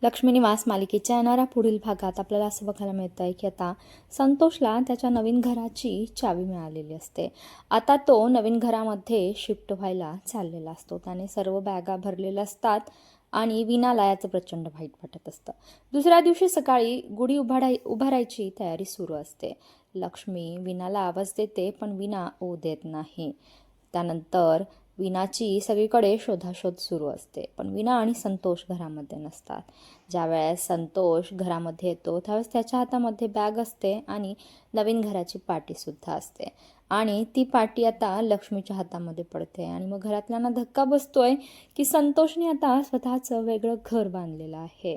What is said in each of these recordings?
लक्ष्मी निवास मालिकेच्या येणाऱ्या पुढील भागात आपल्याला असं बघायला मिळतं आहे की आता संतोषला त्याच्या नवीन घराची चावी मिळालेली असते. आता तो नवीन घरामध्ये शिफ्ट व्हायला चाललेला असतो. त्याने सर्व बॅगा भरलेल्या असतात आणि विनाला याचं प्रचंड वाईट वाटत असतं. दुसऱ्या दिवशी सकाळी गुढी उभारायची तयारी सुरू असते. लक्ष्मी विनाला आवाज देते पण विना ओ देत नाही. त्यानंतर विनाची सगळीकडे शोधाशोध सुरू असते, पण विना आणि संतोष घरामध्ये नसतात. ज्यावेळेस संतोष घरामध्ये येतो त्यावेळेस त्याच्या हातामध्ये बॅग असते आणि नवीन घराची पाटीसुद्धा असते आणि ती पाटी आता लक्ष्मीच्या हातामध्ये पडते आणि मग घरातल्यांना धक्का बसतोय की संतोषने आता स्वतःचं वेगळं घर बांधलेलं आहे.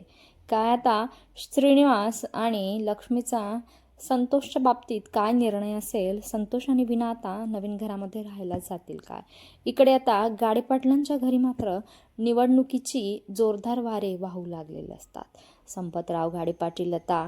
काय आता श्रीनिवास आणि लक्ष्मीचा संतोषच्या बाबतीत काय निर्णय असेल? संतोष आणि विना आता नवीन घरामध्ये राहायला जातील काय? इकडे आता गाडेपाटलांच्या घरी मात्र निवडणुकीची जोरदार वारे वाहू लागलेले असतात. संपतराव गाडेपाटील आता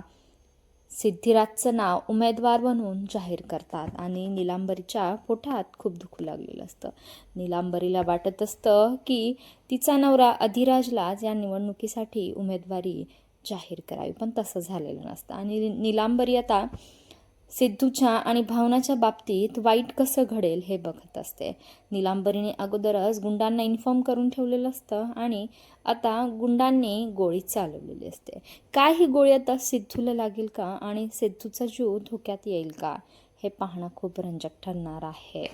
सिद्धिराजचं नाव उमेदवार बनवून जाहीर करतात आणि नीलांबरीच्या पोटात खूप दुखू लागलेलं असतं. नीलांबरीला वाटत असतं की तिचा नवरा अधिराजलाच या निवडणुकीसाठी उमेदवारी जाहीर करावी, पण तसं झालेलं नसतं आणि नीलांबरी आता सिद्धूच्या आणि भावनाच्या बाबतीत वाईट कसं घडेल हे बघत असते. नीलांबरीने अगोदरच गुंडांना इन्फॉर्म करून ठेवलेलं असतं आणि आता गुंडांनी गोळी चालवलेली असते. काय ही गोळी आता सिद्धूला लागेल का आणि सिद्धूचा जीव धोक्यात येईल का, हे पाहणं खूप रंजक ठरणार आहे.